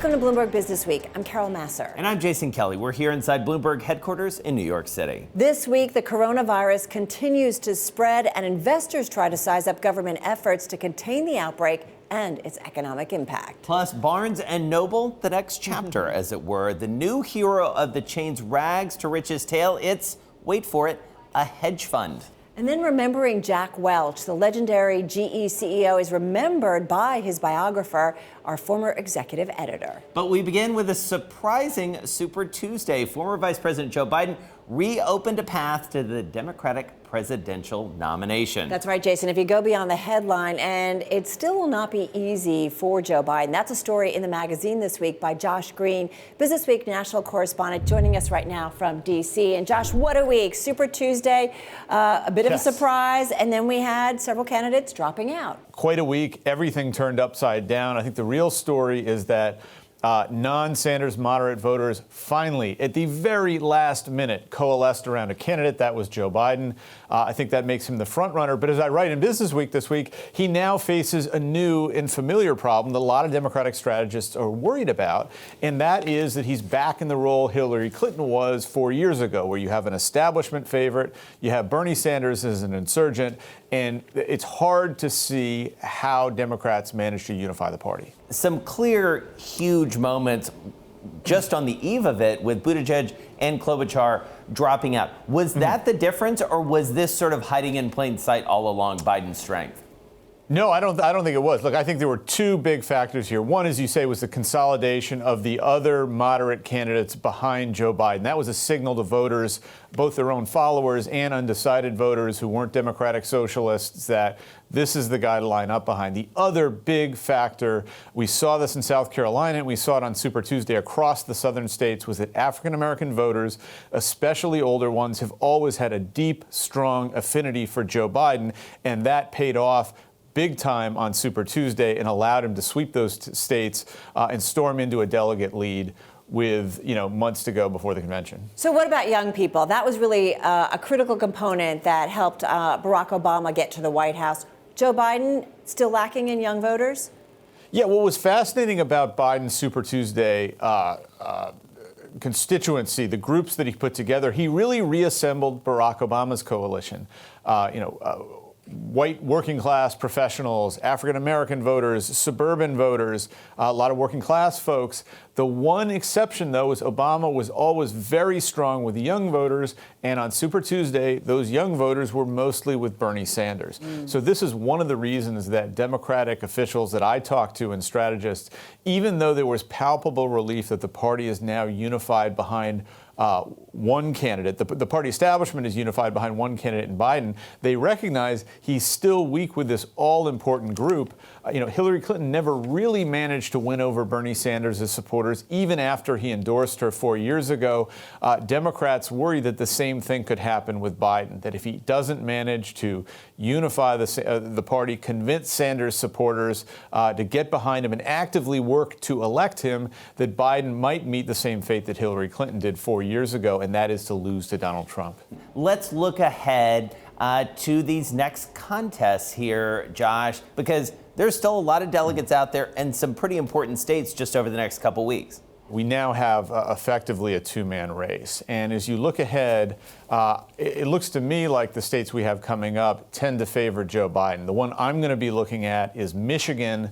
Welcome to Bloomberg BusinessWeek. I'm Carrol Massar. And I'm Jason Kelly. We're here inside Bloomberg headquarters in New York City. This week, the coronavirus continues to spread, and investors try to size up government efforts to contain the outbreak and its economic impact. Plus, Barnes & Noble, the next chapter, as it were, the new hero of the chain's rags to riches tale. It's, wait for it, a hedge fund. And then remembering Jack Welch, the legendary GE CEO, is remembered by his biographer, our former executive editor. But we begin with a surprising Super Tuesday. Former Vice President Joe Biden reopened a path to the Democratic presidential nomination. That's right, Jason. If you go beyond the headline, and it still will not be easy for Joe Biden. That's a story in the magazine this week by Josh Green, BusinessWeek national correspondent, joining us right now from D.C. And Josh, what a week. Super Tuesday, a bit of a surprise, and then we had several candidates dropping out. Quite a week. Everything turned upside down. I think the real story is that non-Sanders moderate voters finally, at the very last minute, coalesced around a candidate. That was Joe Biden. I think that makes him the front runner. But as I write in BusinessWeek this week, he now faces a new and familiar problem that a lot of Democratic strategists are worried about, and that is that he's back in the role Hillary Clinton was 4 years ago, where you have an establishment favorite, you have Bernie Sanders as an insurgent, and it's hard to see how Democrats manage to unify the party. Some clear, huge moments just on the eve of it with Buttigieg and Klobuchar dropping out. Was that the difference, or was this sort of hiding in plain sight all along Biden's strength? No, I don't think it was. Look, I think there were two big factors here. One, as you say, was the consolidation of the other moderate candidates behind Joe Biden. That was a signal to voters, both their own followers and undecided voters who weren't Democratic socialists, that this is the guy to line up behind. The other big factor, we saw this in South Carolina, and we saw it on Super Tuesday across the southern states, was that African-American voters, especially older ones, have always had a deep, strong affinity for Joe Biden, and that paid off big time on Super Tuesday and allowed him to sweep those states and storm into a delegate lead with, months to go before the convention. So what about young people? That was really a critical component that helped Barack Obama get to the White House. Joe Biden still lacking in young voters? Yeah, what was fascinating about Biden's Super Tuesday constituency, the groups that he put together, he really reassembled Barack Obama's coalition. White working class professionals, African-American voters, suburban voters, a lot of working class folks. The one exception, though, is Obama was always very strong with young voters. And on Super Tuesday, those young voters were mostly with Bernie Sanders. So this is one of the reasons that Democratic officials that I talked to and strategists, even though there was palpable relief that the party is now unified behind one candidate, the party establishment is unified behind one candidate in Biden, they recognize he's still weak with this all-important group. Hillary Clinton never really managed to win over Bernie Sanders' supporters, even after he endorsed her 4 years ago. Democrats worry that the same thing could happen with Biden, that if he doesn't manage to unify the party, convince Sanders supporters to get behind him and actively work to elect him, that Biden might meet the same fate that Hillary Clinton did 4 years ago, and that is to lose to Donald Trump. Let's look ahead to these next contests here, Josh, because there's still a lot of delegates out there and some pretty important states just over the next couple weeks. We now have effectively a two-man race. And as you look ahead, it looks to me like the states we have coming up tend to favor Joe Biden. The one I'm going to be looking at is Michigan.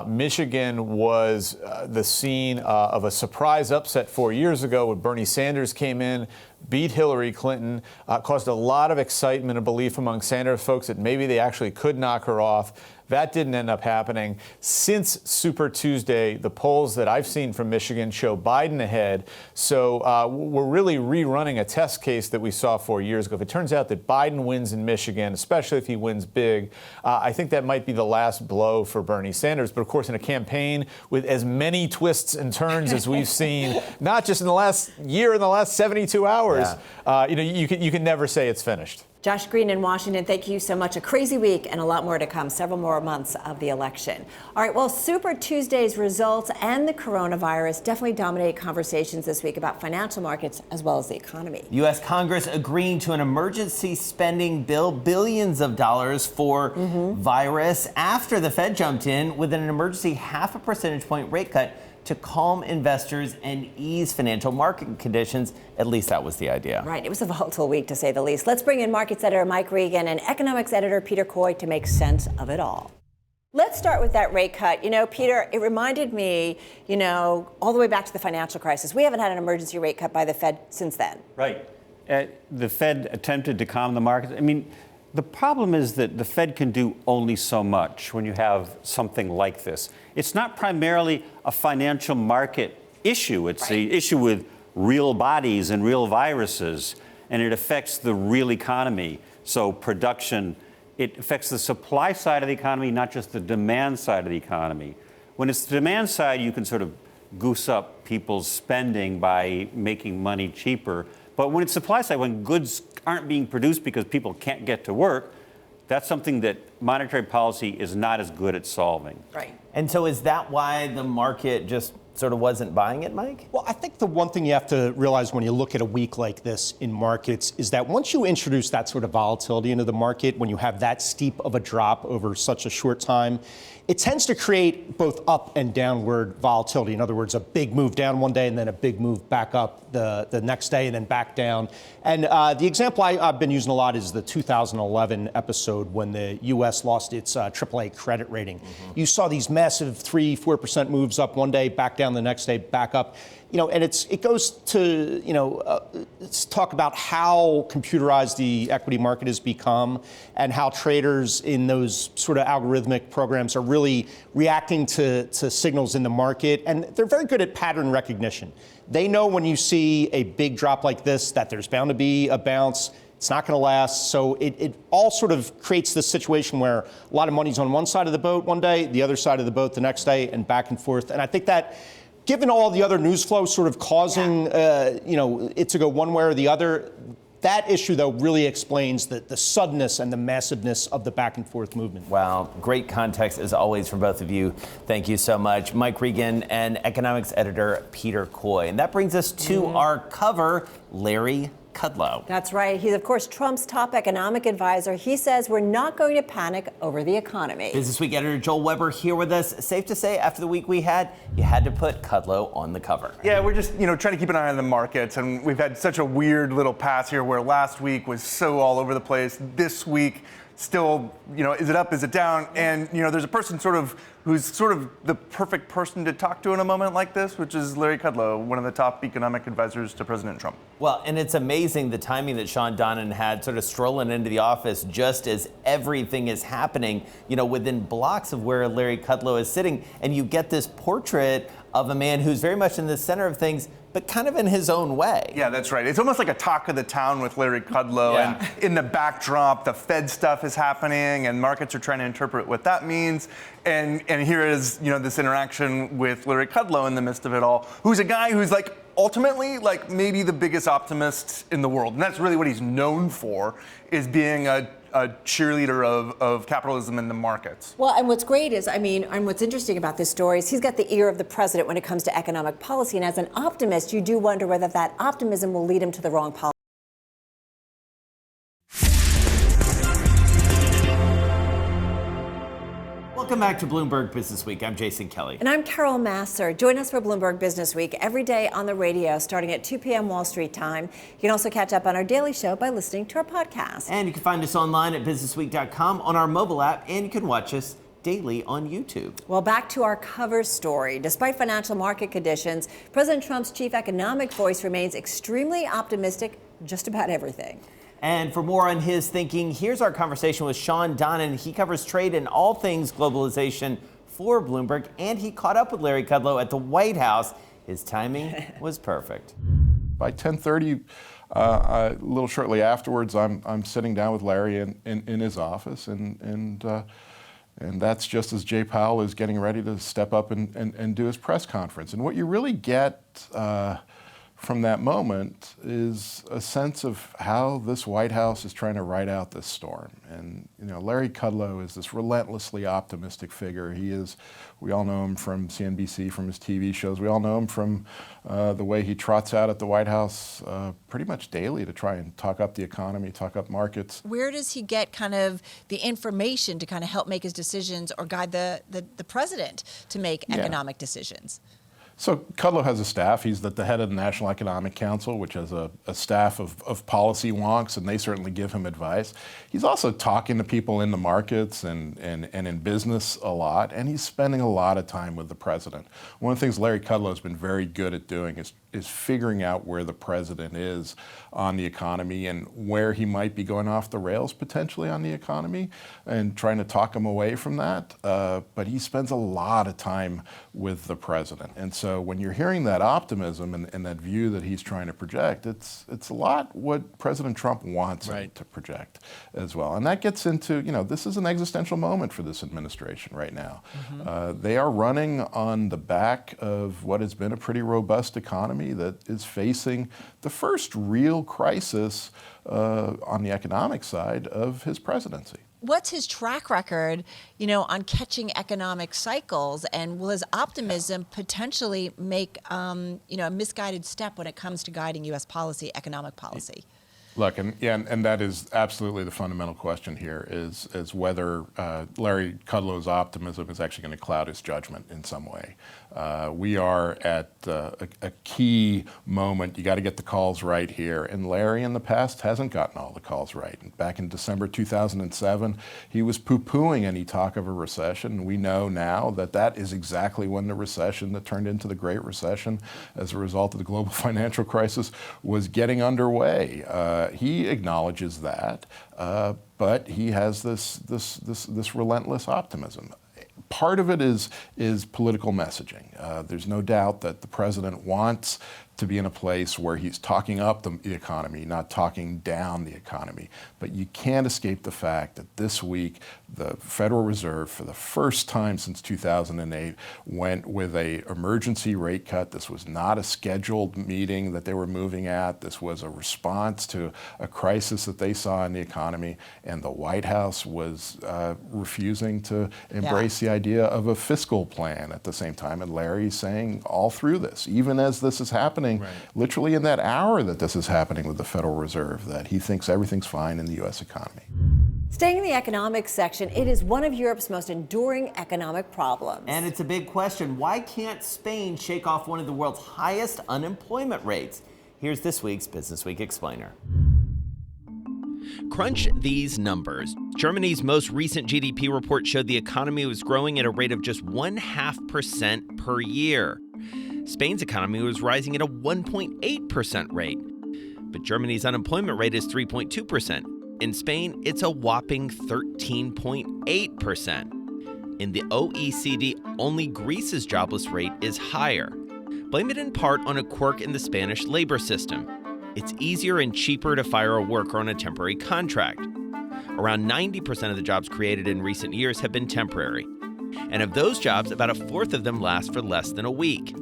Michigan was the scene of a surprise upset 4 years ago when Bernie Sanders came in, beat Hillary Clinton, caused a lot of excitement and belief among Sanders folks that maybe they actually could knock her off. That didn't end up happening. Since Super Tuesday, the polls that I've seen from Michigan show Biden ahead. So we're really rerunning a test case that we saw 4 years ago. If it turns out that Biden wins in Michigan, especially if he wins big, I think that might be the last blow for Bernie Sanders. But of course, in a campaign with as many twists and turns as we've seen, not just in the last year, in the last 72 hours, you can never say it's finished. Josh Green in Washington, thank you so much. A crazy week and a lot more to come, several more months of the election. All right, well, Super Tuesday's results and the coronavirus definitely dominate conversations this week about financial markets as well as the economy. U.S. Congress agreeing to an emergency spending bill, billions of dollars for virus, after the Fed jumped in with an emergency 0.5 percentage point rate cut to calm investors and ease financial market conditions. At least that was the idea. Right. It was a volatile week, to say the least. Let's bring in markets editor Mike Regan and economics editor Peter Coy to make sense of it all. Let's start with that rate cut. You know, Peter, it reminded me, all the way back to the financial crisis. We haven't had an emergency rate cut by the Fed since then. Right. The Fed attempted to calm the markets. I mean, the problem is that the Fed can do only so much when you have something like this. It's not primarily a financial market issue. It's an issue with real bodies and real viruses, and it affects the real economy. So production, it affects the supply side of the economy, not just the demand side of the economy. When it's the demand side, you can sort of goose up people's spending by making money cheaper. But when it's supply side, when goods aren't being produced because people can't get to work, that's something that monetary policy is not as good at solving. Right. And so is that why the market just sort of wasn't buying it, Mike? Well, I think the one thing you have to realize when you look at a week like this in markets is that once you introduce that sort of volatility into the market, when you have that steep of a drop over such a short time, it tends to create both up and downward volatility. In other words, a big move down one day and then a big move back up the next day and then back down. And the example I've been using a lot is the 2011 episode when the U.S. lost its AAA credit rating. Mm-hmm. You saw these massive 3-4% moves up one day, back down the next day, back up. And it goes to, talk about how computerized the equity market has become and how traders in those sort of algorithmic programs are really reacting to signals in the market. And they're very good at pattern recognition. They know when you see a big drop like this that there's bound to be a bounce. It's not going to last. So it all sort of creates this situation where a lot of money's on one side of the boat one day, the other side of the boat the next day, and back and forth. And I think that given all the other news flow sort of causing, it to go one way or the other, that issue, though, really explains the suddenness and the massiveness of the back and forth movement. Wow. Great context, as always, from both of you. Thank you so much. Mike Regan and economics editor Peter Coy. And that brings us to our cover, Larry Kudlow. That's right. He's, of course, Trump's top economic advisor. He says we're not going to panic over the economy. Business Week editor Joel Weber here with us. Safe to say, after the week we had, you had to put Kudlow on the cover. Yeah, we're just, trying to keep an eye on the markets. And we've had such a weird little pass here where last week was so all over the place. This week, still, is it up, is it down? And, there's a person who's sort of the perfect person to talk to in a moment like this, which is Larry Kudlow, one of the top economic advisors to President Trump. Well, and it's amazing the timing that Sean Donnan had sort of strolling into the office just as everything is happening, within blocks of where Larry Kudlow is sitting. And you get this portrait of a man who's very much in the center of things, but kind of in his own way. Yeah, that's right. It's almost like a talk of the town with Larry Kudlow. Yeah. And in the backdrop, the Fed stuff is happening, and markets are trying to interpret what that means. And here is, this interaction with Larry Kudlow in the midst of it all, who's a guy who's ultimately maybe the biggest optimist in the world. And that's really what he's known for, is being a cheerleader of capitalism in the markets. Well, and what's great is, and what's interesting about this story is he's got the ear of the president when it comes to economic policy. And as an optimist, you do wonder whether that optimism will lead him to the wrong policy. Welcome back to Bloomberg Business Week. I'm Jason Kelly. And I'm Carrol Massar. Join us for Bloomberg Business Week every day on the radio starting at 2 p.m. Wall Street time. You can also catch up on our daily show by listening to our podcast. And you can find us online at businessweek.com, on our mobile app, and you can watch us daily on YouTube. Well, back to our cover story. Despite financial market conditions, President Trump's chief economic voice remains extremely optimistic just about everything. And for more on his thinking, here's our conversation with Sean Donnan. He covers trade and all things globalization for Bloomberg, and he caught up with Larry Kudlow at the White House. His timing was perfect. By 10:30, a little shortly afterwards, I'm sitting down with Larry in his office, and that's just as Jay Powell is getting ready to step up and do his press conference. And what you really get from that moment is a sense of how this White House is trying to ride out this storm. And, Larry Kudlow is this relentlessly optimistic figure. We all know him from CNBC, from his TV shows. We all know him from the way he trots out at the White House pretty much daily to try and talk up the economy, talk up markets. Where does he get kind of the information to kind of help make his decisions or guide the president to make economic decisions? So Kudlow has a staff. He's at the head of the National Economic Council, which has a staff of policy wonks, and they certainly give him advice. He's also talking to people in the markets and in business a lot, and he's spending a lot of time with the president. One of the things Larry Kudlow has been very good at doing is figuring out where the president is on the economy and where he might be going off the rails potentially on the economy and trying to talk him away from that. But he spends a lot of time with the president. And so when you're hearing that optimism and that view that he's trying to project, it's a lot what President Trump wants him to project as well. And that gets into, this is an existential moment for this administration right now. They are running on the back of what has been a pretty robust economy that is facing the first real crisis on the economic side of his presidency. What's his track record, on catching economic cycles, and will his optimism potentially make, a misguided step when it comes to guiding U.S. policy, economic policy? Look, and that is absolutely the fundamental question here is whether Larry Kudlow's optimism is actually going to cloud his judgment in some way. We are at a key moment. You got to get the calls right here. And Larry in the past hasn't gotten all the calls right. Back in December 2007, he was poo-pooing any talk of a recession. We know now that is exactly when the recession that turned into the Great Recession as a result of the global financial crisis was getting underway. He acknowledges that, but he has this relentless optimism. Part of it is political messaging. There's no doubt that the president wants to be in a place where he's talking up the economy, not talking down the economy. But you can't escape the fact that this week, the Federal Reserve, for the first time since 2008, went with an emergency rate cut. This was not a scheduled meeting that they were moving at. This was a response to a crisis that they saw in the economy. And the White House was refusing to embrace the idea of a fiscal plan at the same time. And Larry's saying all through this, even as this is happening, literally in that hour that this is happening with the Federal Reserve, that he thinks everything's fine in the U.S. economy. Staying in the economics section, it is one of Europe's most enduring economic problems. And it's a big question. Why can't Spain shake off one of the world's highest unemployment rates? Here's this week's BusinessWeek Explainer. Crunch these numbers. Germany's most recent GDP report showed the economy was growing at a rate of just 0.5% per year. Spain's economy was rising at a 1.8% rate. But Germany's unemployment rate is 3.2%. In Spain, it's a whopping 13.8%. In the OECD, only Greece's jobless rate is higher. Blame it in part on a quirk in the Spanish labor system. It's easier and cheaper to fire a worker on a temporary contract. Around 90% of the jobs created in recent years have been temporary. And of those jobs, about a fourth of them last for less than a week.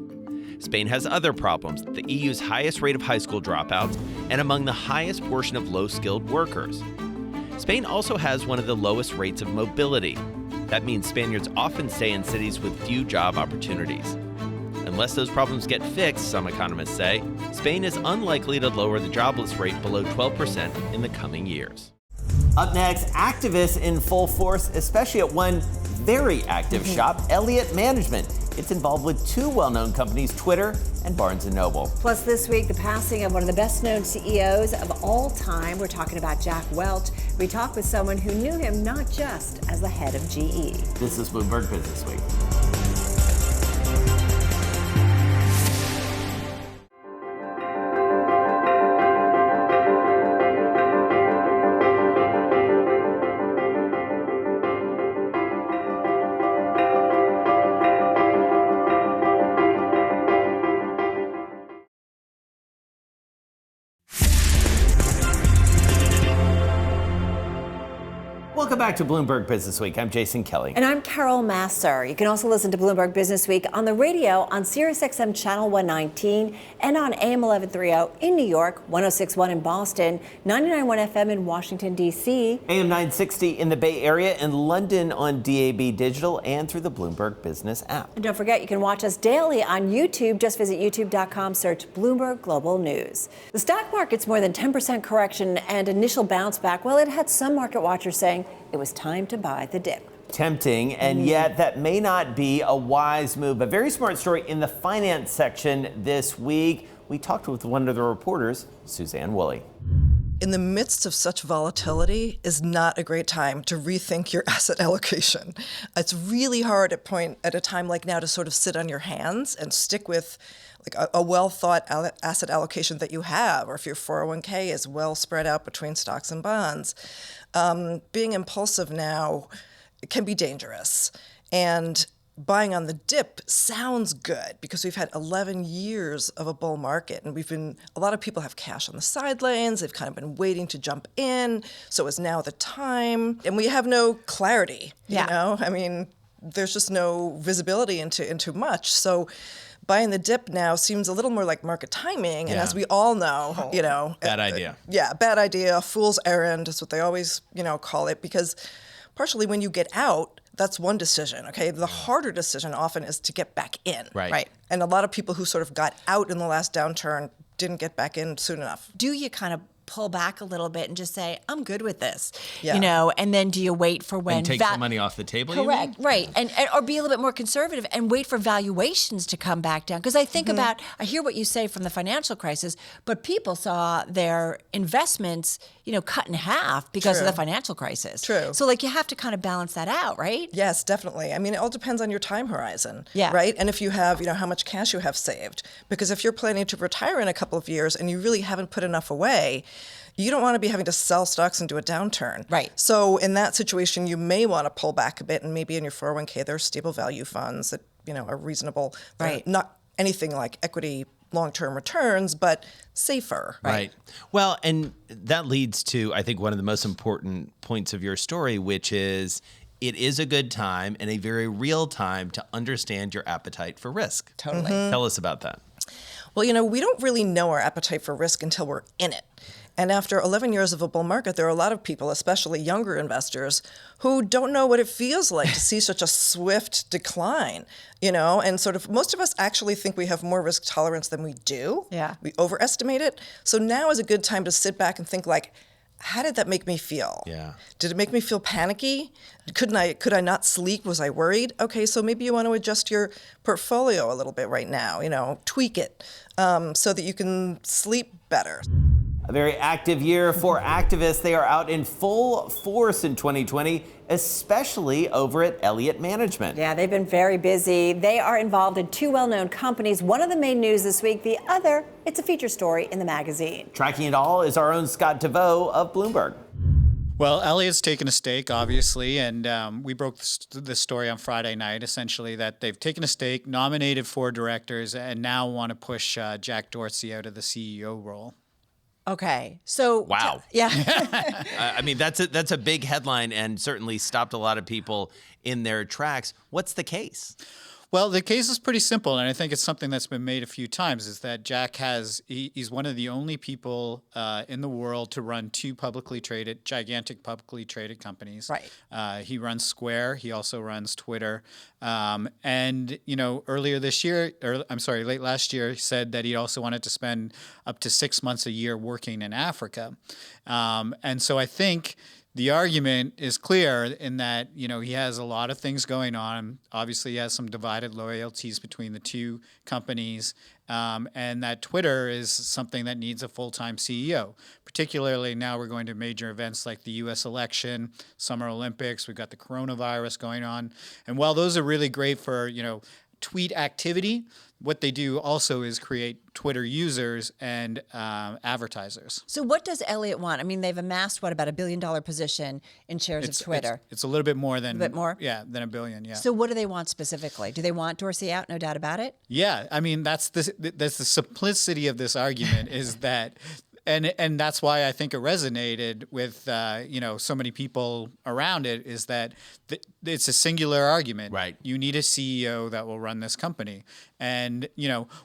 Spain has other problems, the EU's highest rate of high school dropouts and among the highest portion of low-skilled workers. Spain also has one of the lowest rates of mobility. That means Spaniards often stay in cities with few job opportunities. Unless those problems get fixed, some economists say, Spain is unlikely to lower the jobless rate below 12% in the coming years. Up next, activists in full force, especially at one very active shop, Elliott Management. It's involved with two well-known companies, Twitter and Barnes & Noble. Plus this week, the passing of one of the best-known CEOs of all time. We're talking about Jack Welch. We talk with someone who knew him not just as the head of GE. This is Bloomberg BusinessWeek. Welcome back to Bloomberg BusinessWeek. I'm Jason Kelly. And I'm Carrol Massar. You can also listen to Bloomberg BusinessWeek on the radio on SiriusXM Channel 119 and on AM 1130 in New York, 106.1 in Boston, 99.1 FM in Washington, D.C. AM 960 in the Bay Area and London on DAB Digital and through the Bloomberg Business app. And don't forget, you can watch us daily on YouTube. Just visit youtube.com, search Bloomberg Global News. The stock market's more than 10% correction and initial bounce back. Well, it had some market watchers saying it was time to buy the dip. tempting, and yet that may not be a wise move. A very smart story in the finance section this week. We talked with one of the reporters, Suzanne Woolley. In the midst of such volatility is not a great time to rethink your asset allocation. It's really hard at a time like now to sort of sit on your hands and stick with like a well-thought asset allocation that you have, or if your 401k is well spread out between stocks and bonds. Being impulsive now can be dangerous. And buying on the dip sounds good because we've had 11 years of a bull market, and a lot of people have cash on the sidelines. They've kind of been waiting to jump in. So is now the time? And we have no clarity, you know? I mean, there's just no visibility into much. So buying the dip now seems a little more like market timing. And as we all know, you know. Bad idea. Bad idea. Fool's errand is what they always, call it, because partially when you get out, that's one decision, okay? The harder decision often is to get back in. Right. And a lot of people who sort of got out in the last downturn didn't get back in soon enough. Do you kind of pull back a little bit and just say, I'm good with this, Yeah. and then do you wait for when... And take some money off the table, you Correct, mean? right. And or be a little bit more conservative and wait for valuations to come back down. Because I think I hear what you say from the financial crisis, but people saw their investments, cut in half because of the financial crisis. True. So you have to kind of balance that out, right? Yes, definitely. I mean, it all depends on your time horizon, Yeah. right? And if you have, how much cash you have saved. Because if you're planning to retire in a couple of years and you really haven't put enough away, you don't want to be having to sell stocks into a downturn. Right. So in that situation, you may want to pull back a bit, and maybe in your 401k, there are stable value funds that, are reasonable. Right. Not anything like equity long-term returns, but safer. Right. Well, and that leads to, I think, one of the most important points of your story, which is it is a good time and a very real time to understand your appetite for risk. Totally. Tell us about that. Well, we don't really know our appetite for risk until we're in it. And after 11 years of a bull market, there are a lot of people, especially younger investors, who don't know what it feels like to see such a swift decline, and sort of most of us actually think we have more risk tolerance than we do. Yeah. We overestimate it. So now is a good time to sit back and think how did that make me feel? Yeah. Did it make me feel panicky? Could I not sleep? Was I worried? Okay, so maybe you want to adjust your portfolio a little bit right now, tweak it so that you can sleep better. A very active year for activists. They are out in full force in 2020, especially over at Elliott Management. Yeah, they've been very busy. They are involved in two well-known companies. One of them made news this week. The other, it's a feature story in the magazine. Tracking it all is our own Scott DeVoe of Bloomberg. Well, Elliott's taken a stake, obviously, and we broke this story on Friday night, essentially, that they've taken a stake, nominated 4 directors, and now want to push Jack Dorsey out of the CEO role. Okay. So Wow. Yeah. I mean, that's a big headline and certainly stopped a lot of people in their tracks. What's the case? Well, the case is pretty simple, and I think it's something that's been made a few times, is that Jack he's one of the only people in the world to run 2 gigantic publicly traded companies. Right. He runs Square. He also runs Twitter. And, late last year, he said that he also wanted to spend up to 6 months a year working in Africa. And so I think the argument is clear in that, he has a lot of things going on. Obviously, he has some divided loyalties between the 2 companies, and that Twitter is something that needs a full-time CEO. Particularly now we're going to major events like the U.S. election, Summer Olympics. We've got the coronavirus going on. And while those are really great for, tweet activity, what they do also is create Twitter users and advertisers. So what does Elliott want? I mean, they've amassed, about $1 billion position in shares of Twitter. It's a little bit more than... A bit more? Yeah, than $1 billion, yeah. So what do they want specifically? Do they want Dorsey out? No doubt about it? Yeah, I mean, that's the simplicity of this argument is that... And that's why I think it resonated with so many people around it, is that it's a singular argument. Right. You need a CEO that will run this company. And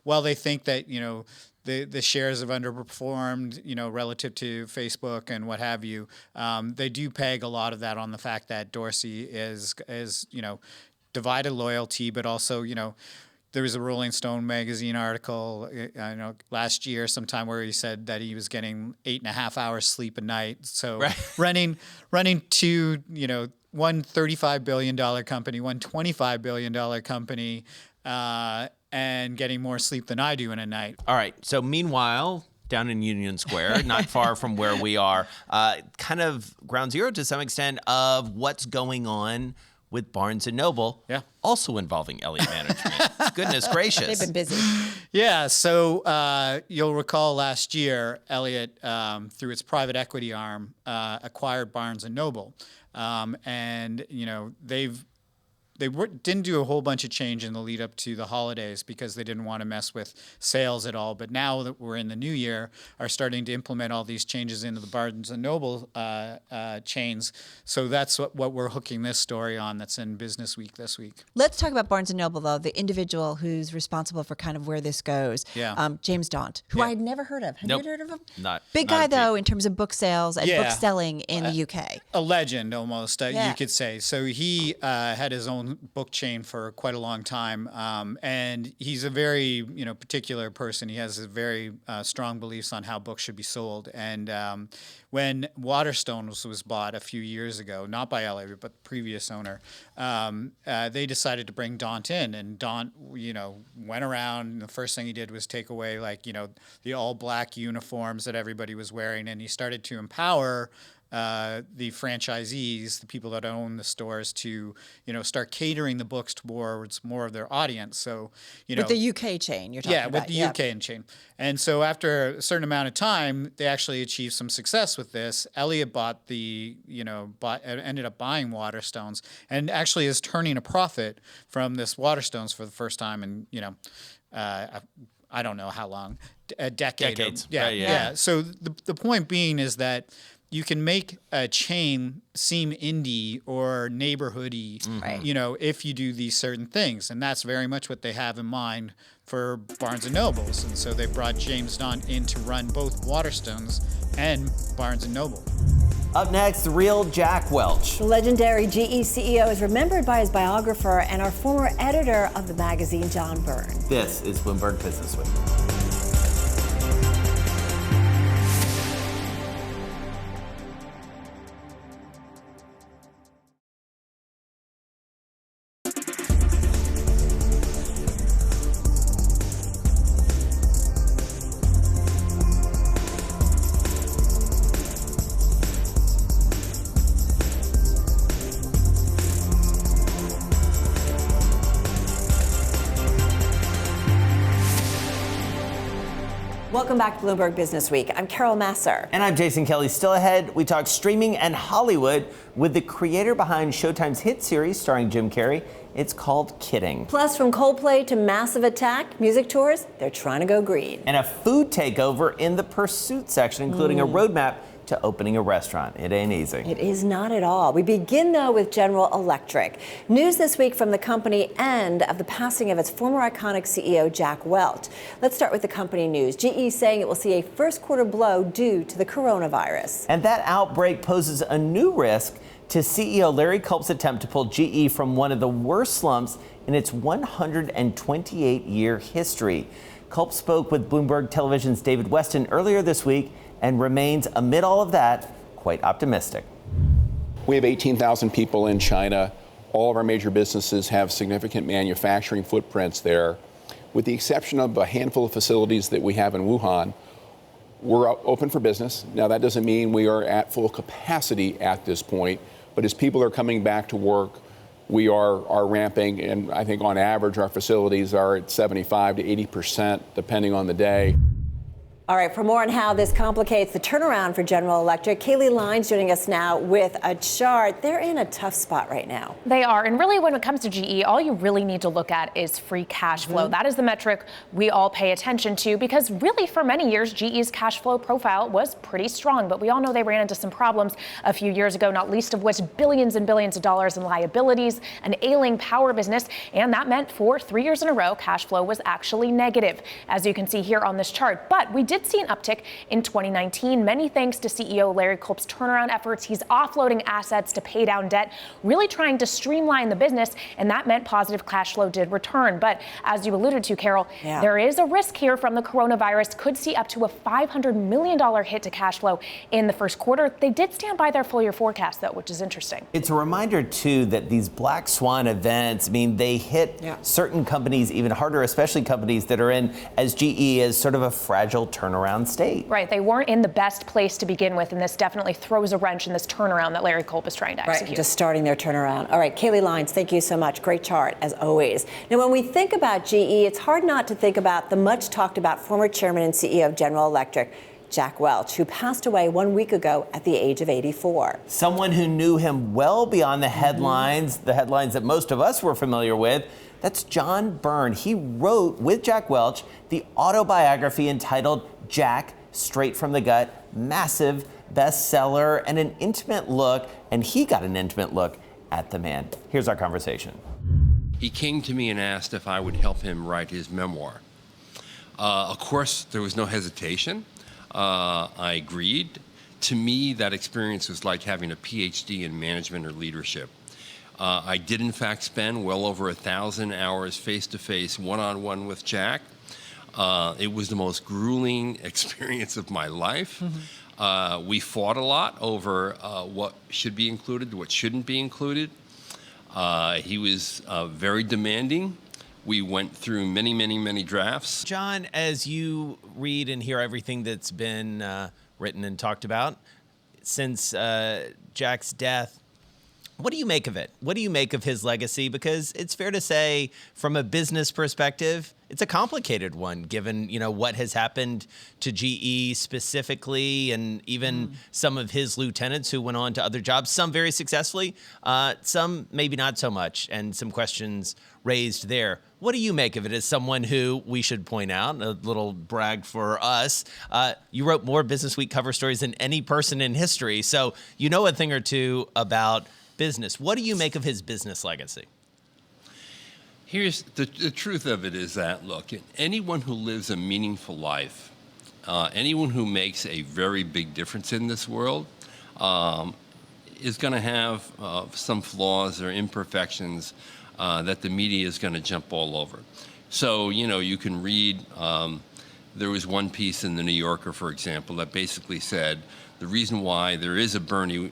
while they think that the shares have underperformed, relative to Facebook and what have you, they do peg a lot of that on the fact that Dorsey is divided loyalty, but also there was a Rolling Stone magazine article, last year sometime where he said that he was getting 8.5 hours sleep a night. So running 2, one $35 billion company, one $25 billion company, and getting more sleep than I do in a night. All right. So meanwhile, down in Union Square, not far from where we are, kind of ground zero to some extent of what's going on with Barnes & Noble, also involving Elliott Management. Goodness gracious. They've been busy. Yeah, so you'll recall last year, Elliott, through its private equity arm, acquired Barnes & Noble. And, you know, they didn't do a whole bunch of change in the lead up to the holidays because they didn't want to mess with sales at all. But now that we're in the new year, are starting to implement all these changes into the Barnes & Noble chains. So that's what we're hooking this story on that's in BusinessWeek this week. Let's talk about Barnes & Noble, though, the individual who's responsible for kind of where this goes. Yeah. James Daunt, who I had never heard of. Have you heard of him? Big not guy, a peep. though, in terms of book sales and book selling in the UK. A legend, almost, you could say. So he had his own book chain for quite a long time, and he's a very particular person. He has a very strong beliefs on how books should be sold. And when Waterstones was bought a few years ago, not by Elliott but the previous owner, they decided to bring Daunt in, and Daunt went around, and the first thing he did was take away the all black uniforms that everybody was wearing, and he started to empower the franchisees, the people that own the stores, to start catering the books towards more of their audience. So with the UK chain, you're talking about. with the UK chain. And so after a certain amount of time, they actually achieved some success with this. Elliott bought ended up buying Waterstones, and actually is turning a profit from this Waterstones for the first time in I don't know how long, a decade. Decades. Yeah. So the point being is that you can make a chain seem indie or neighborhoody, if you do these certain things. And that's very much what they have in mind for Barnes & Nobles. And so they brought James Daunt in to run both Waterstones and Barnes & Noble. Up next, the real Jack Welch. The legendary GE CEO is remembered by his biographer and our former editor of the magazine, John Byrne. This is Bloomberg BusinessWeek. Welcome back to Bloomberg BusinessWeek. I'm Carrol Massar. And I'm Jason Kelly. Still ahead, we talk streaming and Hollywood with the creator behind Showtime's hit series starring Jim Carrey. It's called Kidding. Plus, from Coldplay to Massive Attack music tours, they're trying to go green. And a food takeover in the Pursuit section, including a roadmap to opening a restaurant. It ain't easy. It is not at all. We begin, though, with General Electric. News this week from the company and of the passing of its former iconic CEO, Jack Welch. Let's start with the company news. GE saying it will see a first quarter blow due to the coronavirus. And that outbreak poses a new risk to CEO Larry Culp's attempt to pull GE from one of the worst slumps in its 128-year history. Culp spoke with Bloomberg Television's David Weston earlier this week and remains, amid all of that, quite optimistic. We have 18,000 people in China. All of our major businesses have significant manufacturing footprints there. With the exception of a handful of facilities that we have in Wuhan, we're open for business. Now, that doesn't mean we are at full capacity at this point, but as people are coming back to work, we are ramping, and I think on average our facilities are at 75 to 80%, depending on the day. All right, for more on how this complicates the turnaround for General Electric, Kaylee Lyons joining us now with a chart. They're in a tough spot right now. They are, and really when it comes to GE, all you really need to look at is free cash flow. That is the metric we all pay attention to because really for many years, GE's cash flow profile was pretty strong, but we all know they ran into some problems a few years ago, not least of which billions and billions of dollars in liabilities, an ailing power business, and that meant for 3 years in a row, cash flow was actually negative, as you can see here on this chart. But we did did see an uptick in 2019, many thanks to CEO Larry Culp's turnaround efforts. He's offloading assets to pay down debt, really trying to streamline the business, and that meant positive cash flow did return. But as you alluded to, Carol, there is a risk here from the coronavirus. Could see up to a $500 million hit to cash flow in the first quarter. They did stand by their full year forecast, though, which is interesting. It's a reminder, too, that these black swan events, I mean, they hit certain companies even harder, especially companies that are in, as GE, as sort of a fragile turnaround state. Right. They weren't in the best place to begin with, and this definitely throws a wrench in this turnaround that Larry Culp is trying to execute. Right, just starting their turnaround. All right, Kaylee Lyons, thank you so much. Great chart, as always. Now, when we think about GE, it's hard not to think about the much talked about former chairman and CEO of General Electric, Jack Welch, who passed away 1 week ago at the age of 84. Someone who knew him well beyond the headlines that most of us were familiar with. That's John Byrne. He wrote, with Jack Welch, the autobiography entitled Jack, Straight from the Gut, massive bestseller, and an intimate look, and he got an intimate look at the man. Here's our conversation. He came to me and asked if I would help him write his memoir. Of course, there was no hesitation. I agreed. To me, that experience was like having a PhD in management or leadership. I did, in fact, spend well over 1,000 hours face-to-face, one-on-one with Jack. It was the most grueling experience of my life. We fought a lot over what should be included, what shouldn't be included. He was very demanding. We went through many, many, many drafts. John, as you read and hear everything that's been written and talked about since Jack's death, what do you make of it? What do you make of his legacy? Because it's fair to say, from a business perspective, it's a complicated one, given what has happened to GE specifically, and even some of his lieutenants who went on to other jobs. Some very successfully, some maybe not so much, and some questions raised there. What do you make of it as someone who, we should point out, a little brag for us, you wrote more BusinessWeek cover stories than any person in history, so you know a thing or two about business. What do you make of his business legacy? Here's the truth of it is that, look, anyone who lives a meaningful life, anyone who makes a very big difference in this world, is going to have some flaws or imperfections that the media is going to jump all over. So, you can read, there was one piece in the New Yorker, for example, that basically said the reason why there is a Bernie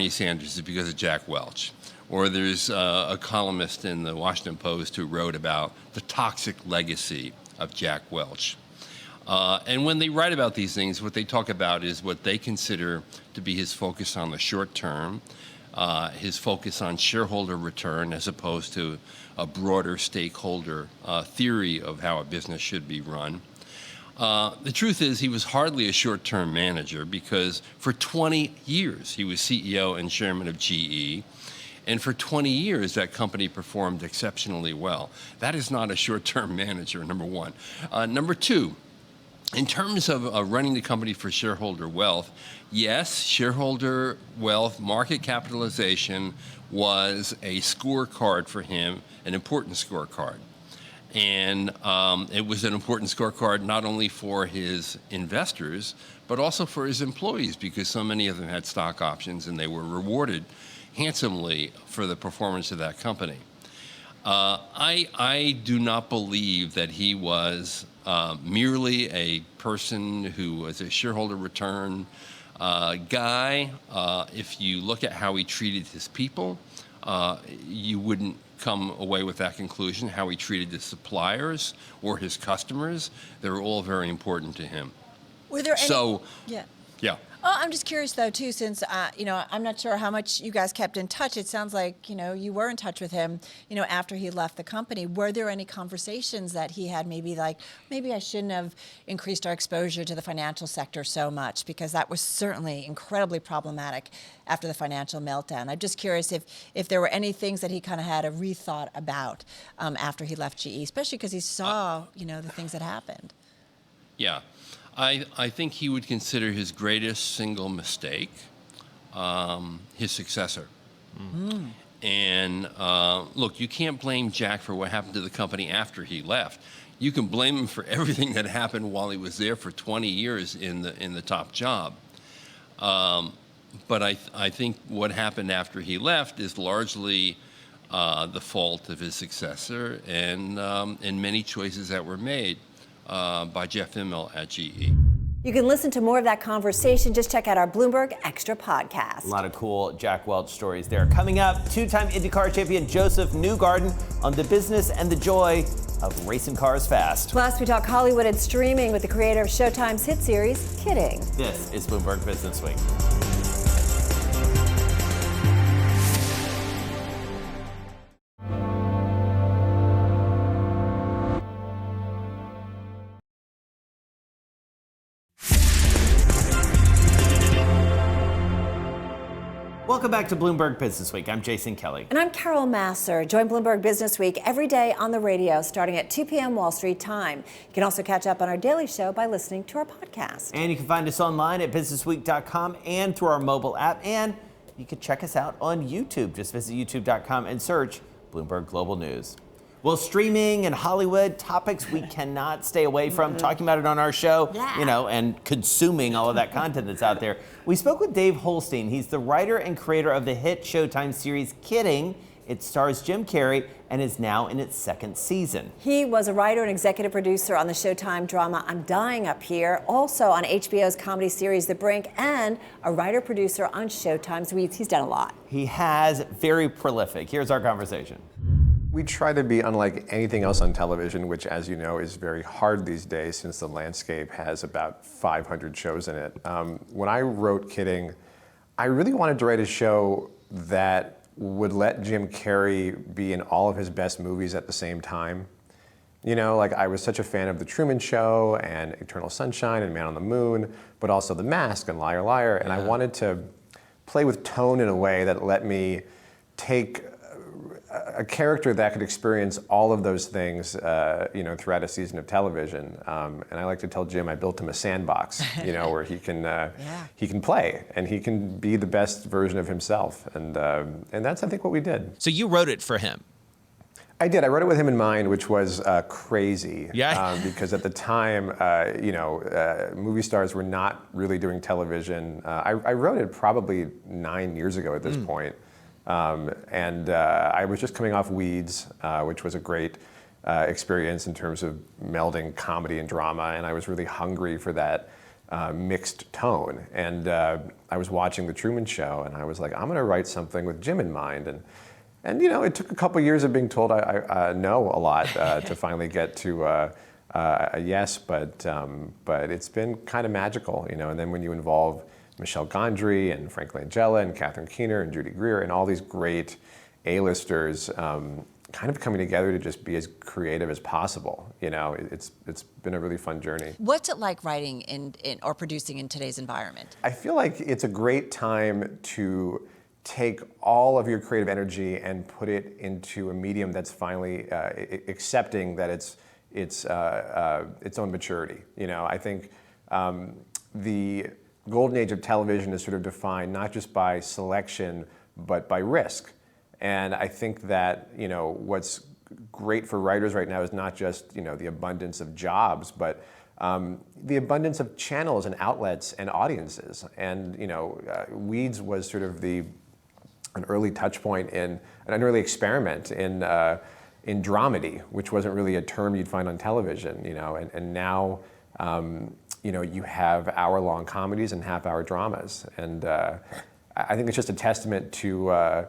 Sanders is because of Jack Welch. Or there's a columnist in the Washington Post who wrote about the toxic legacy of Jack Welch. And when they write about these things, what they talk about is what they consider to be his focus on the short term, his focus on shareholder return as opposed to a broader stakeholder theory of how a business should be run. The truth is he was hardly a short-term manager because for 20 years he was CEO and chairman of GE. And for 20 years, that company performed exceptionally well. That is not a short-term manager, number one. Number two, in terms of running the company for shareholder wealth, yes, shareholder wealth, market capitalization was a scorecard for him, an important scorecard. And it was an important scorecard not only for his investors, but also for his employees, because so many of them had stock options and they were rewarded handsomely for the performance of that company. I do not believe that he was merely a person who was a shareholder return guy. If you look at how he treated his people, you wouldn't come away with that conclusion. How he treated his suppliers or his customers, they were all very important to him. Were there any? So, yeah. Oh, I'm just curious, though, too, since, I'm not sure how much you guys kept in touch. It sounds like, you were in touch with him, after he left the company. Were there any conversations that he had maybe I shouldn't have increased our exposure to the financial sector so much, because that was certainly incredibly problematic after the financial meltdown. I'm just curious if there were any things that he kind of had a rethought about after he left GE, especially because he saw, the things that happened. Yeah. I think he would consider his greatest single mistake his successor. And look, you can't blame Jack for what happened to the company after he left. you can blame him for everything that happened while he was there for 20 years in the top job. But I think what happened after he left is largely the fault of his successor and many choices that were made by Jeff Immelt at GE. You can listen to more of that conversation. Just check out our Bloomberg Extra podcast. A lot of cool Jack Welch stories there. Coming up, two-time IndyCar champion Joseph Newgarden on the business and the joy of racing cars fast. Plus, we talk Hollywood and streaming with the creator of Showtime's hit series, Kidding. This is Bloomberg BusinessWeek. Welcome back to Bloomberg BusinessWeek. I'm Jason Kelly. And I'm Carrol Massar. Join Bloomberg BusinessWeek every day on the radio starting at 2 p.m. Wall Street time. You can also catch up on our daily show by listening to our podcast. And you can find us online at businessweek.com and through our mobile app. And you can check us out on YouTube. Just visit youtube.com and search Bloomberg Global News. Well, streaming and Hollywood, topics we cannot stay away from, talking about it on our show, and consuming all of that content that's out there. We spoke with Dave Holstein. He's the writer and creator of the hit Showtime series Kidding. It stars Jim Carrey and is now in its second season. He was a writer and executive producer on the Showtime drama I'm Dying Up Here, also on HBO's comedy series The Brink, and a writer-producer on Showtime's Weeds. He's done a lot. He has, very prolific. Here's our conversation. We try to be unlike anything else on television, which, as you know, is very hard these days since the landscape has about 500 shows in it. When I wrote Kidding, I really wanted to write a show that would let Jim Carrey be in all of his best movies at the same time. You know, like I was such a fan of The Truman Show and Eternal Sunshine and Man on the Moon, but also The Mask and Liar Liar, and I wanted to play with tone in a way that let me take a character that could experience all of those things, throughout a season of television. And I like to tell Jim I built him a sandbox, where he can play and he can be the best version of himself. And that's, I think, what we did. So you wrote it for him? I did. I wrote it with him in mind, which was crazy. Yeah. Because at the time, movie stars were not really doing television. I wrote it probably 9 years ago at this point. I was just coming off Weeds, which was a great experience in terms of melding comedy and drama, and I was really hungry for that mixed tone. And I was watching The Truman Show, and I was like, I'm going to write something with Jim in mind. And it took a couple years of being told I no a lot to finally get to a yes, but it's been kind of magical, And then when you involve Michelle Gondry and Frank Langella and Catherine Keener and Judy Greer and all these great A-listers kind of coming together to just be as creative as possible. It's been a really fun journey. What's it like writing in or producing in today's environment? I feel like it's a great time to take all of your creative energy and put it into a medium that's finally accepting that its own maturity. I think the golden age of television is sort of defined not just by selection, but by risk. And I think that, what's great for writers right now is not just, the abundance of jobs, but the abundance of channels and outlets and audiences. And, Weeds was sort of an early touch point an early experiment in dramedy, which wasn't really a term you'd find on television, and now, you have hour-long comedies and half-hour dramas, and I think it's just a testament to,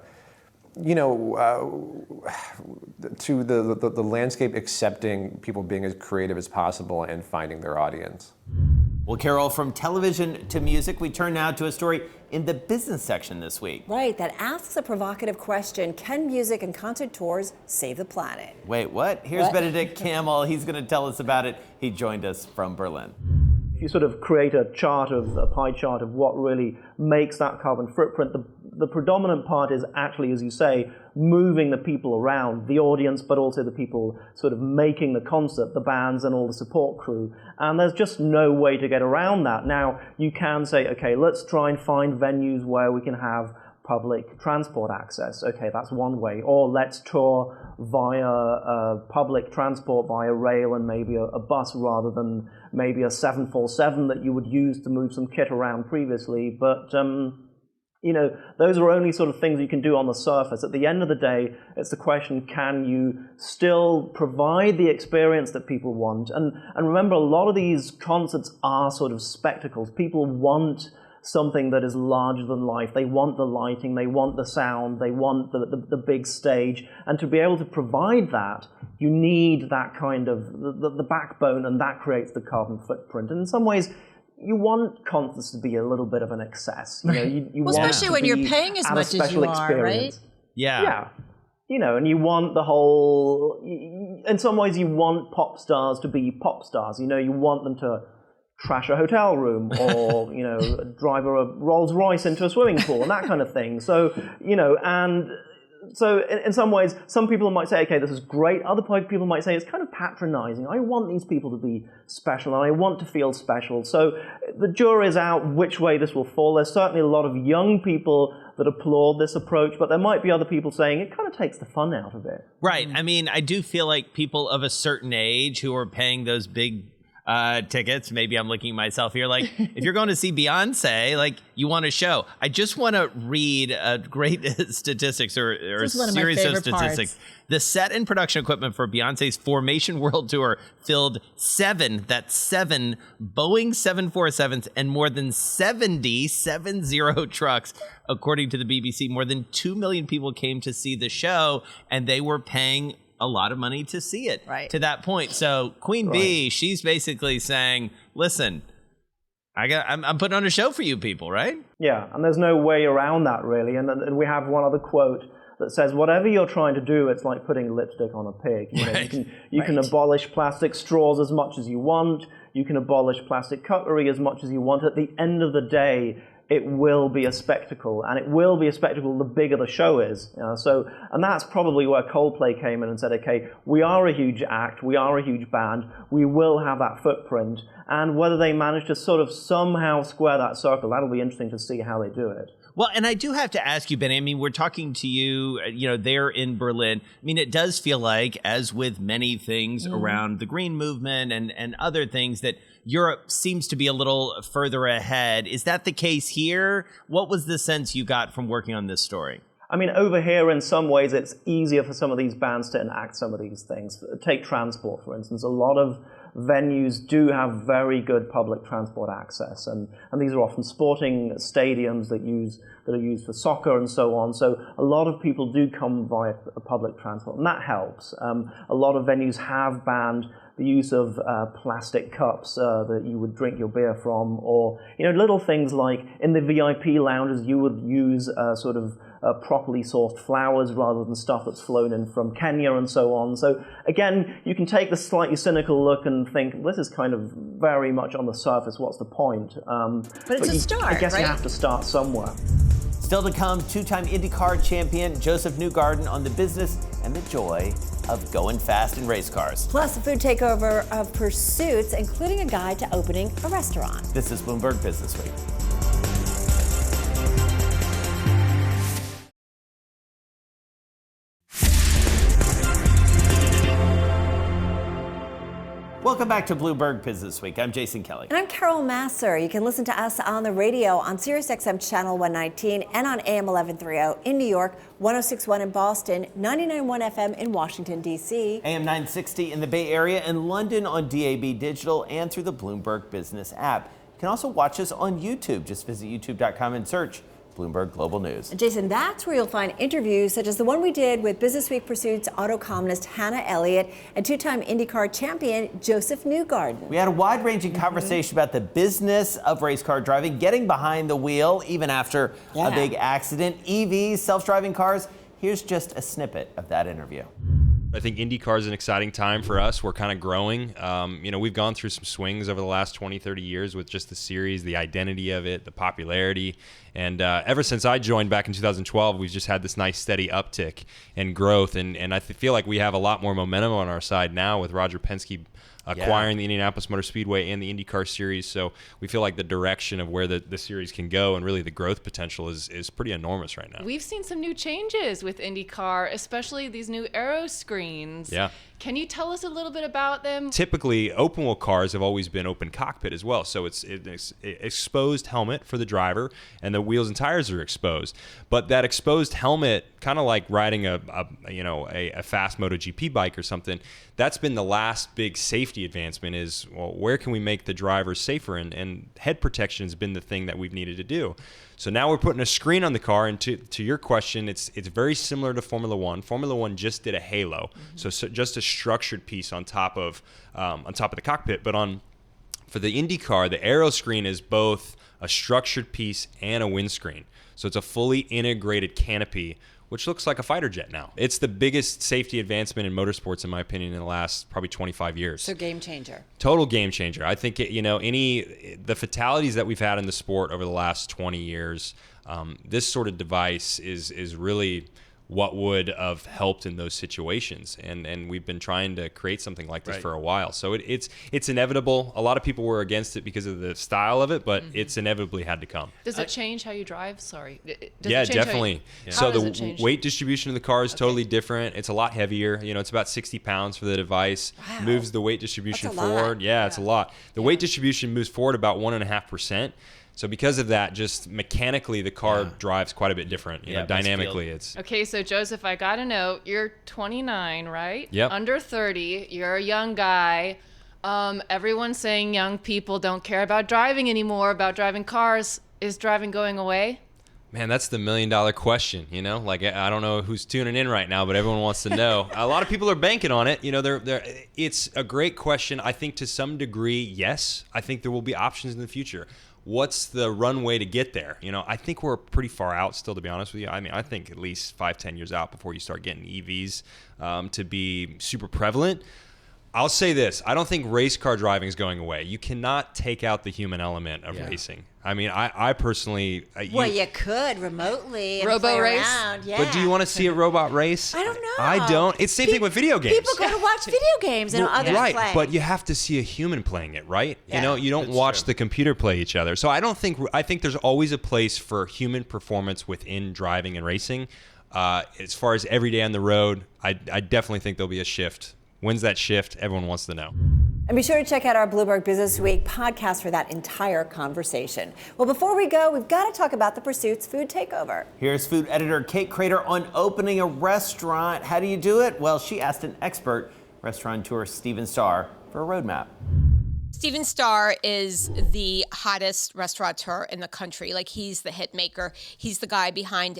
to the landscape accepting people being as creative as possible and finding their audience. Well, Carol, from television to music, we turn now to a story in the business section this week. Right, that asks a provocative question: can music and concert tours save the planet? Wait, what? Here's Benedict Campbell. He's going to tell us about it. He joined us from Berlin. If you sort of create a pie chart of what really makes that carbon footprint, the predominant part is actually, as you say, moving the people around, the audience, but also the people sort of making the concert, the bands and all the support crew. And there's just no way to get around that. Now, you can say, okay, let's try and find venues where we can have public transport access. Okay, that's one way. Or let's tour via public transport, via rail and maybe a bus rather than maybe a 747 that you would use to move some kit around previously. But those are only sort of things you can do on the surface. At the end of the day, it's the question, can you still provide the experience that people want? And remember, a lot of these concerts are sort of spectacles. People want something that is larger than life. They want the lighting, they want the sound, they want the big stage. And to be able to provide that, you need that kind of, the backbone, and that creates the carbon footprint. And in some ways, you want concerts to be a little bit of an excess. You want especially when you're paying as much as you are, right? Yeah. And you want the whole, in some ways you want pop stars to be pop stars. You want them to trash a hotel room or, drive a Rolls Royce into a swimming pool and that kind of thing. So, So in some ways, some people might say, okay, this is great. Other people might say it's kind of patronizing. I want these people to be special and I want to feel special. So the jury is out which way this will fall. There's certainly a lot of young people that applaud this approach, but there might be other people saying it kind of takes the fun out of it. Right. I mean, I do feel like people of a certain age who are paying those big tickets, maybe I'm looking at myself here, like if you're going to see Beyonce, like you want a show. I just want to read great statistics or a series of statistics. Parts. The set and production equipment for Beyonce's Formation World Tour filled seven Boeing 747s and more than 70 trucks. According to the BBC, more than 2 million people came to see the show, and they were paying a lot of money to see it to that point. So Queen Bee, she's basically saying, listen, I'm putting on a show for you people, right? Yeah, and there's no way around that really. And we have one other quote that says, whatever you're trying to do, it's like putting lipstick on a pig. You can abolish plastic straws as much as you want. You can abolish plastic cutlery as much as you want. At the end of the day, it will be a spectacle, and it will be a spectacle the bigger the show is. And that's probably where Coldplay came in and said, okay, we are a huge act, we are a huge band, we will have that footprint, and whether they manage to sort of somehow square that circle, that'll be interesting to see how they do it. Well, and I do have to ask you, Benny, I mean, we're talking to you, there in Berlin. I mean, it does feel like, as with many things around the green movement and other things, that Europe seems to be a little further ahead. Is that the case here? What was the sense you got from working on this story? I mean, over here, in some ways, it's easier for some of these bands to enact some of these things. Take transport, for instance. A lot of venues do have very good public transport access, and these are often sporting stadiums that are used for soccer and so on. So a lot of people do come via public transport, and that helps. A lot of venues have banned the use of plastic cups that you would drink your beer from, or little things like in the VIP lounges you would use sort of properly sourced flowers rather than stuff that's flown in from Kenya and so on. So again, you can take the slightly cynical look and think, this is kind of very much on the surface, what's the point? But it's a start, I guess right? you have to start somewhere. Still to come, two-time IndyCar champion Joseph Newgarden on the business and the joy of going fast in race cars. Plus, a food takeover of pursuits, including a guide to opening a restaurant. This is Bloomberg BusinessWeek. Welcome back to Bloomberg BusinessWeek. I'm Jason Kelly. And I'm Carrol Massar. You can listen to us on the radio on SiriusXM Channel 119 and on AM 1130 in New York, 106.1 in Boston, 99.1 FM in Washington, D.C. AM 960 in the Bay Area and London on DAB Digital and through the Bloomberg Business app. You can also watch us on YouTube. Just visit youtube.com and search Bloomberg Global News. Jason, that's where you'll find interviews such as the one we did with BusinessWeek Pursuit's auto columnist Hannah Elliott and two-time IndyCar champion Joseph Newgarden. We had a wide-ranging conversation about the business of race car driving, getting behind the wheel even after a big accident, EVs, self-driving cars. Here's just a snippet of that interview. I think IndyCar is an exciting time for us. We're kind of growing. We've gone through some swings over the last 20, 30 years with just the series, the identity of it, the popularity. And ever since I joined back in 2012, we've just had this nice steady uptick and growth. And I feel like we have a lot more momentum on our side now with Roger Penske acquiring the Indianapolis Motor Speedway and the IndyCar Series. So we feel like the direction of where the series can go and really the growth potential is pretty enormous right now. We've seen some new changes with IndyCar, especially these new aero screens. Yeah. Can you tell us a little bit about them? Typically, open wheel cars have always been open cockpit as well. So it's exposed helmet for the driver, and the wheels and tires are exposed. But that exposed helmet, kind of like riding a fast MotoGP bike or something, that's been the last big safety advancement is, well, where can we make the drivers safer? And head protection has been the thing that we've needed to do. So now we're putting a screen on the car, and to your question, it's very similar to Formula One. Formula One just did a halo, so just a structured piece on top of the cockpit. But for the IndyCar, the aero screen is both a structured piece and a windscreen. So it's a fully integrated canopy, which looks like a fighter jet now. It's the biggest safety advancement in motorsports, in my opinion, in the last probably 25 years. So game changer. Total game changer. I think the fatalities that we've had in the sport over the last 20 years, this sort of device is really what would have helped in those situations, and we've been trying to create something like this for a while. So it's inevitable. A lot of people were against it because of the style of it, but it's inevitably had to come. Does it change how you drive? Sorry. Yeah, definitely. So How does the it change? weight distribution of the car is totally different. It's a lot heavier. It's about 60 pounds for the device. Wow. Moves the weight distribution That's a lot. forward. Yeah, it's a lot. The weight distribution moves forward about 1.5%. So because of that, just mechanically, the car drives quite a bit different. Dynamically, it's. Okay, so Joseph, I got to know, you're 29, right? Yep. Under 30, you're a young guy. Everyone's saying young people don't care about driving anymore, about driving cars. Is driving going away? Man, that's the $1 million question. I don't know who's tuning in right now, but everyone wants to know. A lot of people are banking on it. It's a great question. I think to some degree, yes. I think there will be options in the future. What's the runway to get there? I think we're pretty far out still, to be honest with you. I mean, I think at least 5-10 years out before you start getting EVs to be super prevalent. I'll say this. I don't think race car driving is going away. You cannot take out the human element of racing. I mean, I personally... Well, you could remotely and Robo play race? around. Yeah. But do you want to see a robot race? I don't know. I don't. It's the same thing with video games. People go to watch video games and others Right, play. but you have to see a human playing it, right? Yeah. You don't watch the computer play each other. So I think there's always a place for human performance within driving and racing. As far as every day on the road, I definitely think there'll be a shift. When's that shift? Everyone wants to know. And be sure to check out our Bloomberg BusinessWeek podcast for that entire conversation. Well, before we go, we've got to talk about the Pursuit's food takeover. Here's food editor Kate Crater on opening a restaurant. How do you do it? Well, she asked an expert, restaurateur Stephen Starr, for a roadmap. Stephen Starr is the hottest restaurateur in the country. He's the hit maker. He's the guy behind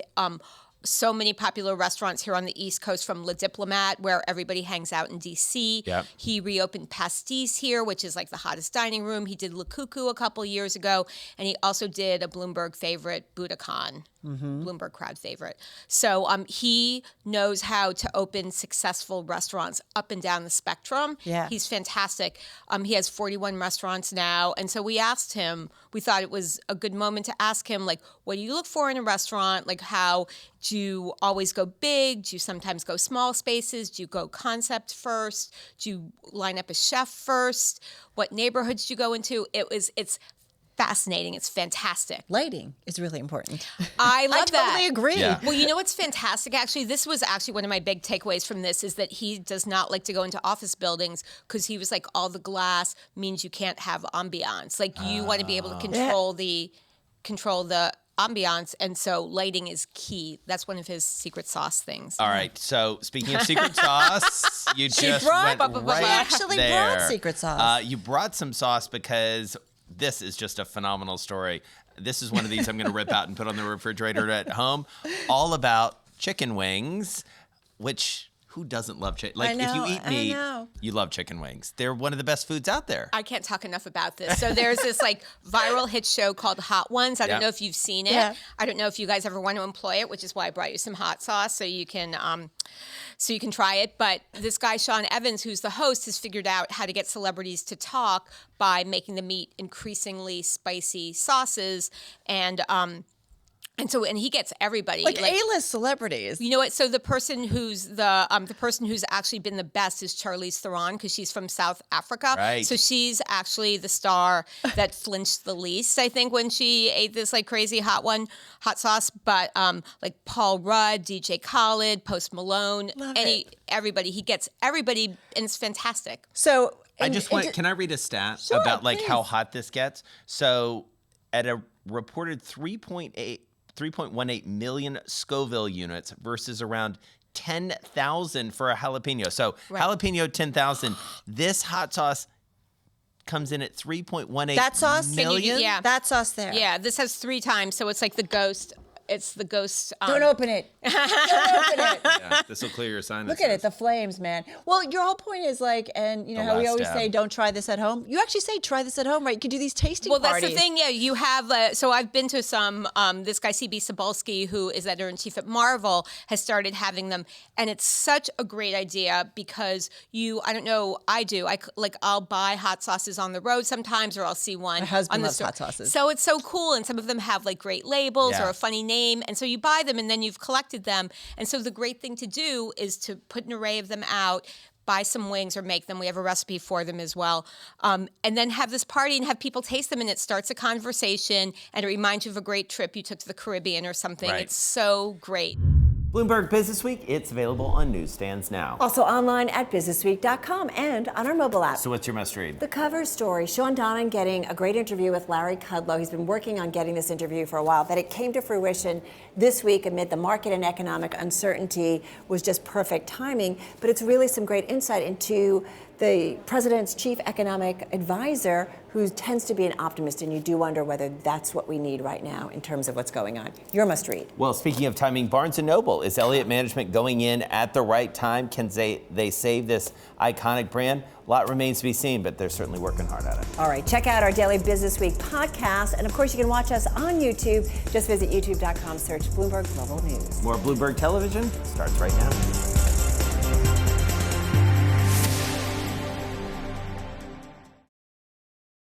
so many popular restaurants here on the East Coast, from Le Diplomat, where everybody hangs out in D.C. Yep. He reopened Pastis here, which is the hottest dining room. He did Le Cuckoo a couple years ago, and he also did a Bloomberg favorite, Budokan. Bloomberg crowd favorite. So he knows how to open successful restaurants up and down the spectrum. Yeah. He's fantastic. He has 41 restaurants now. And so we asked him, we thought it was a good moment to ask him, what do you look for in a restaurant? How do you always go big? Do you sometimes go small spaces? Do you go concept first? Do you line up a chef first? What neighborhoods do you go into? It's fascinating. It's fantastic. Lighting is really important. I love that. I totally agree. Yeah. Well, you know what's fantastic? Actually, this was one of my big takeaways from this, is that he does not like to go into office buildings, because he was all the glass means you can't have ambiance. You want to be able to control the ambiance, and so lighting is key. That's one of his secret sauce things. All right. So speaking of secret sauce, you just went right actually there. brought secret sauce. You brought some sauce because this is just a phenomenal story. This is one of these I'm going to rip out and put on the refrigerator at home. All about chicken wings, which who doesn't love chicken? If you eat meat, you love chicken wings. They're one of the best foods out there. I can't talk enough about this. So there's this viral hit show called Hot Ones. I don't know if you've seen it. Yeah. I don't know if you guys ever want to employ it, which is why I brought you some hot sauce so you can try it. But this guy, Sean Evans, who's the host, has figured out how to get celebrities to talk by making them eat increasingly spicy sauces. And And he gets everybody, like A-list celebrities. You know what? So the person who's actually been the best is Charlize Theron, because she's from South Africa. Right. So she's actually the star that flinched the least, I think, when she ate this like crazy hot sauce. But like Paul Rudd, DJ Khaled, Post Malone, everybody, he gets everybody, and it's fantastic. So can I read a stat Sure, about like please. how hot this gets? So at a reported 3.18 million Scoville units versus around 10,000 for a jalapeno. So jalapeno 10,000. This hot sauce comes in at 3.18 that sauce million. That sauce there. Yeah, this has 3 times, so it's like the ghost. It's the ghost. Don't open it. Don't open it. Yeah, this will clear your sinuses. Look at it, the flames, man. Well, your whole point is like, and you know The how we last always stab. say, don't try this at home. You actually say, try this at home, right? You could do these tasting Well, parties. that's the thing. Yeah, you have. So I've been to some. This guy CB Cebulski, who is editor-in-chief at Marvel, has started having them, and it's such a great idea because I don't know, I do. I'll buy hot sauces on the road sometimes, or I'll see one. My husband on the loves store. hot sauces. So it's so cool, and some of them have like great labels Yeah. or a funny name, and so you buy them, and then you've collected them. And so the great thing to do is to put an array of them out, buy some wings or make them. We have a recipe for them as well. And then have this party and have people taste them, and it starts a conversation, and it reminds you of a great trip you took to the Caribbean or something. Right. It's so great. Bloomberg BusinessWeek, it's available on newsstands now. Also online at businessweek.com and on our mobile app. So what's your must read? The cover story, Sean Donnan getting a great interview with Larry Kudlow. He's been working on getting this interview for a while, but it came to fruition this week amid the market and economic uncertainty. Was just perfect timing, but it's really some great insight into the president's chief economic advisor, who tends to be an optimist, and you do wonder whether that's what we need right now in terms of what's going on. Your must read. Well, speaking of timing, Barnes & Noble, is Elliott Management going in at the right time? Can they save this iconic brand? A lot remains to be seen, but they're certainly working hard at it. All right, check out our Daily Business Week podcast. And of course, you can watch us on YouTube. Just visit youtube.com, search Bloomberg Global News. More Bloomberg Television starts right now.